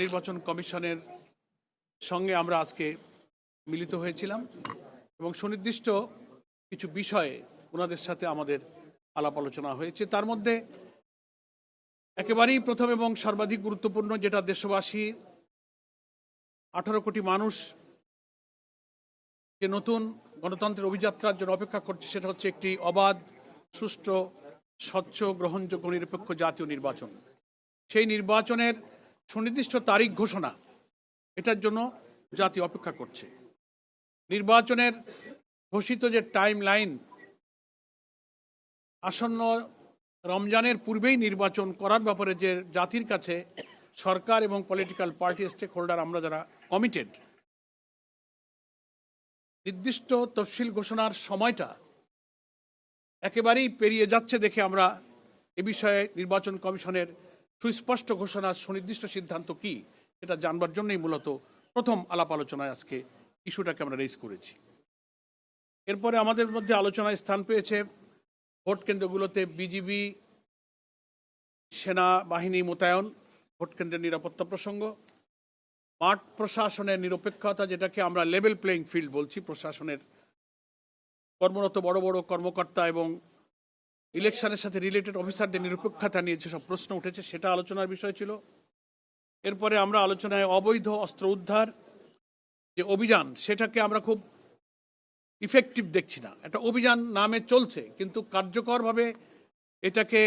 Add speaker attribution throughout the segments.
Speaker 1: নির্বাচন কমিশনের সঙ্গে আমরা আজকে মিলিত হয়েছিলাম এবং সুনির্দিষ্ট কিছু বিষয়ে ওনাদের সাথে আমাদের আলাপ আলোচনা হয়েছে। তার মধ্যে একেবারেই প্রথম এবং সর্বাধিক গুরুত্বপূর্ণ, যেটা দেশবাসী 18 কোটি মানুষ যে নতুন গণতন্ত্রের অভিযাত্রার জন্য অপেক্ষা করছে, সেটা হচ্ছে একটি অবাধ, সুষ্ঠু, স্বচ্ছ, গ্রহণযোগ্য, নিরপেক্ষ জাতীয় নির্বাচন। সেই নির্বাচনের সুনির্দিষ্ট তারিখ ঘোষণা, এটার জন্য জাতি অপেক্ষা করছে। নির্বাচনের ঘোষিত যে টাইম লাইন, আসন্ন রমজানের পূর্বেই নির্বাচন করার ব্যাপারে যে জাতির কাছে সরকার এবং পলিটিক্যাল পার্টি স্টেক হোল্ডার আমরা যারা কমিটেড, নির্দিষ্ট তফসিল ঘোষণার সময়টা একেবারেই পেরিয়ে যাচ্ছে দেখে আমরা এ বিষয়ে নির্বাচন কমিশনের সুস্পষ্ট ঘোষণার সুনির্দিষ্ট সিদ্ধান্ত কি, এটা জানবার জন্যই মূলত প্রথম আলাপ আলোচনায় আজকে ইস্যুটাকে আমরা রেজ করেছি। এরপরে আমাদের মধ্যে আলোচনায় স্থান পেয়েছে ভোট কেন্দ্রগুলোতে বিজিবি সেনাবাহিনী মোতায়েন, ভোট কেন্দ্রের নিরাপত্তা প্রসঙ্গ, মাঠ প্রশাসনের নিরপেক্ষতা, যেটাকে আমরা লেভেল প্লেইং ফিল্ড বলছি, প্রশাসনের কর্মরত বড় বড় কর্মকর্তা এবং ইলেকশনের সাথে রিলেটেড অফিসারদের নিরপেক্ষতা নিয়ে যেসব প্রশ্ন উঠেছে সেটা আলোচনার বিষয় ছিল। এরপরে আমরা আলোচনায় অবৈধ অস্ত্র উদ্ধার যে অভিযান, সেটাকে আমরা খুব ইফেক্টিভ দেখছি না। একটা অভিযান নামে চলছে, কিন্তু কার্যকরভাবে এটাকে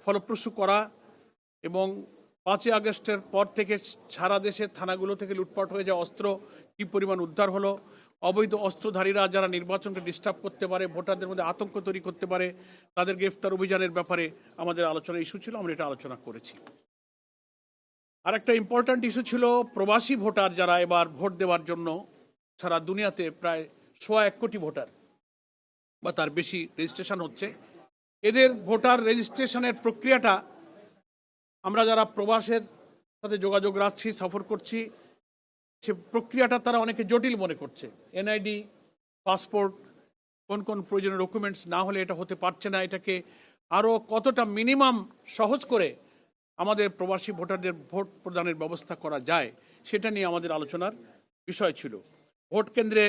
Speaker 1: ফলপ্রসূ করা এবং 5ই আগস্টের পর থেকে সারা দেশের থানাগুলো থেকে লুটপাট হয়ে যাওয়া অস্ত্র কী পরিমাণ উদ্ধার হলো, অবৈধ অস্ত্রধারীরা যারা নির্বাচনকে ডিস্টার্ব করতে পারে, ভোটারদের মধ্যে আতঙ্ক তৈরি করতে পারে, তাদের গ্রেফতার অভিযানের ব্যাপারে আমাদের আলোচনা ইস্যু ছিল, আমরা এটা আলোচনা করেছি। আর একটা ইম্পর্ট্যান্ট ইস্যু ছিল প্রবাসী ভোটার যারা এবার ভোট দেওয়ার জন্য সারা দুনিয়াতে প্রায় 1.25 কোটি ভোটার বা তার বেশি রেজিস্ট্রেশন হচ্ছে। এদের ভোটার রেজিস্ট্রেশনের প্রক্রিয়াটা আমরা যারা প্রবাসের সাথে যোগাযোগ রাখছি, সফর করছি, সে প্রক্রিয়াটা তারা অনেকে জটিল মনে করছে। এনআইডি, পাসপোর্ট, কোন কোন প্রয়োজনীয় ডকুমেন্টস না হলে এটা হতে পারছে না। এটাকে আরও কতটা মিনিমাম সহজ করে আমাদের প্রবাসী ভোটারদের ভোট প্রদানের ব্যবস্থা করা যায়, সেটা নিয়ে আমাদের আলোচনার বিষয় ছিল। ভোট কেন্দ্রে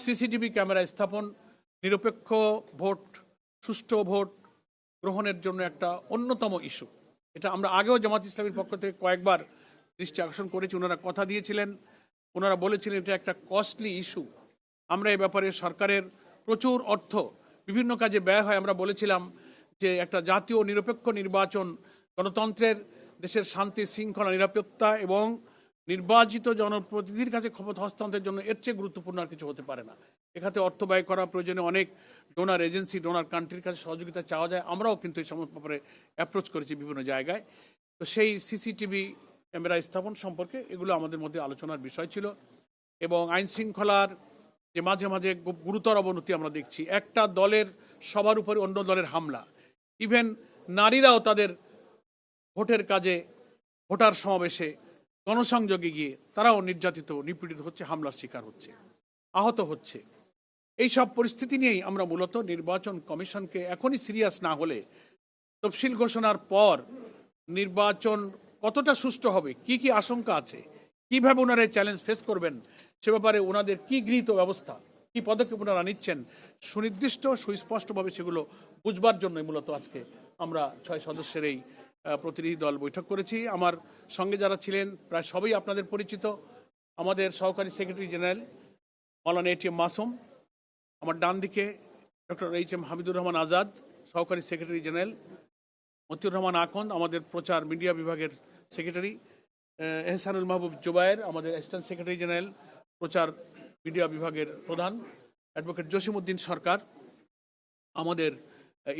Speaker 1: সিসিটিভি ক্যামেরা স্থাপন, নিরপেক্ষ ভোট, সুষ্ঠু ভোট গ্রহণের জন্য একটা অন্যতম ইস্যু। এটা আমরা আগেও জামাত ইসলামীর পক্ষ থেকে কয়েকবার দৃষ্টি আকর্ষণ করেছি। ওনারা কথা দিয়েছিলেন, ওনারা বলেছিলেন এটা একটা কস্টলি ইস্যু। আমরা এই ব্যাপারে সরকারের প্রচুর অর্থ বিভিন্ন কাজে ব্যয় হয়। আমরা বলেছিলাম যে একটা জাতীয় নিরপেক্ষ নির্বাচন, গণতন্ত্রের, দেশের শান্তি শৃঙ্খলা নিরাপত্তা এবং নির্বাচিত জনপ্রতিনিধির কাছে ক্ষমতা হস্তান্তরের জন্য এর চেয়ে গুরুত্বপূর্ণ আর কিছু হতে পারে না। এখানে অর্থ ব্যয় করা প্রয়োজনে অনেক ডোনার এজেন্সি, ডোনার কান্ট্রির কাছে সহযোগিতা চাওয়া যায়। আমরাও কিন্তু এই সমস্ত ব্যাপারে অ্যাপ্রোচ করেছি বিভিন্ন জায়গায়। তো সেই সিসিটিভি ক্যামেরা স্থাপন সম্পর্কে এগুলো আমাদের মধ্যে আলোচনার বিষয় ছিল। এবং আইন শৃঙ্খলার যে মাঝে মাঝে গুরুতর অবনতি আমরা দেখছি, একটা দলের সবার উপরে অন্য দলের হামলা, ইভেন নারীরাও তাদের ভোটের কাজে, ভোটার সমাবেশে, গণসংযোগে গিয়ে তারাও নির্যাতিত, নিপীড়িত হচ্ছে, হামলার শিকার হচ্ছে, আহত হচ্ছে। এই সব পরিস্থিতি নিয়েই আমরা মূলত নির্বাচন কমিশনকে এখনই সিরিয়াস না হলে তফসিল ঘোষণার পর নির্বাচন কতটা সুষ্ঠু হবে, কি কি আশঙ্কা আছে, কিভাবে ওনারা চ্যালেঞ্জ ফেস করবেন, সে ব্যাপারে ওনাদের কি গৃহীত ব্যবস্থা, কি পদক্ষেপ ওনারা নিচ্ছেন, সুনির্দিষ্ট সুস্পষ্টভাবে সেগুলো বুঝবার জন্যই মূলত আজকে আমরা 6 সদস্যের এই প্রতিনিধি দল বৈঠক করেছি। আমার সঙ্গে যারা ছিলেন প্রায় সবাই আপনাদের পরিচিত। আমাদের সহকারী সেক্রেটারি জেনারেল মাওলানা এটিএম মাসুম, আমার ডান দিকে ডক্টর এইচ.এম. হামিদুর রহমান আজাদ, সহকারী সেক্রেটারি জেনারেল, মতিউর রহমান আকন্দ, আমাদের প্রচার মিডিয়া বিভাগের সেক্রেটারি, এহসানুল মাহবুব জুবায়ের, আমাদের অ্যাসিস্ট্যান্ট সেক্রেটারি জেনারেল, প্রচার মিডিয়া বিভাগের প্রধান, অ্যাডভোকেট জসিমউদ্দিন সরকার, আমাদের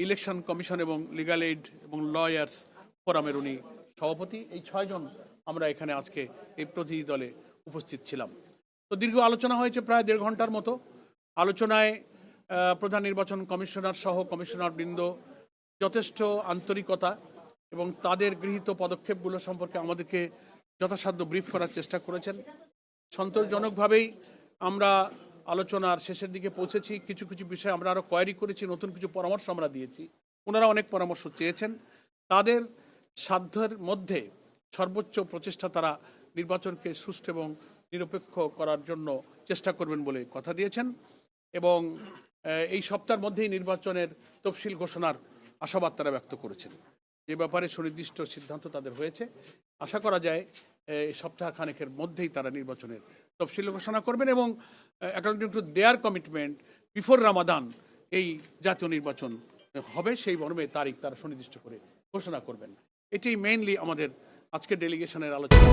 Speaker 1: ইলেকশন কমিশন এবং লিগ্যাল এইড এবং লয়ার্স ফোরামের উনি সভাপতি। এই 6 জন আমরা এখানে আজকে এই প্রতিনিধি দলে উপস্থিত ছিলাম। তো দীর্ঘ আলোচনা হয়েছে, প্রায় 1.5 ঘন্টার মতো। আলোচনায় প্রধান নির্বাচন কমিশনার সহ কমিশনার বৃন্দ যথেষ্ট আন্তরিকতা এবং তাদের গৃহীত পদক্ষেপগুলো সম্পর্কে আমাদেরকে যথাসাধ্য ব্রিফ করার চেষ্টা করেছেন। সন্তোষজনকভাবেই আমরা আলোচনার শেষের দিকে পৌঁছেছি। কিছু কিছু বিষয়ে আমরা আরও কোয়ারি করেছি, নতুন কিছু পরামর্শ আমরা দিয়েছি, ওনারা অনেক পরামর্শ চেয়েছেন। তাদের সাধ্যের মধ্যে সর্বোচ্চ প্রচেষ্টা তারা নির্বাচনকে সুষ্ঠু এবং নিরপেক্ষ করার জন্য চেষ্টা করবেন বলে কথা দিয়েছেন এবং এই সপ্তাহের মধ্যেই নির্বাচনের তফসিল ঘোষণার আশাবাদ তারা ব্যক্ত করেছেন। যে ব্যাপারে সুনির্দিষ্ট সিদ্ধান্ত তাদের হয়েছে। আশা করা যায় সপ্তাহ খানেকের মধ্যেই তারা নির্বাচনের তফসিল ঘোষণা করবেন এবং according to their commitment before Ramadan এই জাতীয় নির্বাচন হবে, সেই মর্মে তারিখ তারা সুনির্দিষ্ট করে ঘোষণা করবেন। এটি মেইনলি আমাদের আজকের ডেলিগেশনের আলোচনা।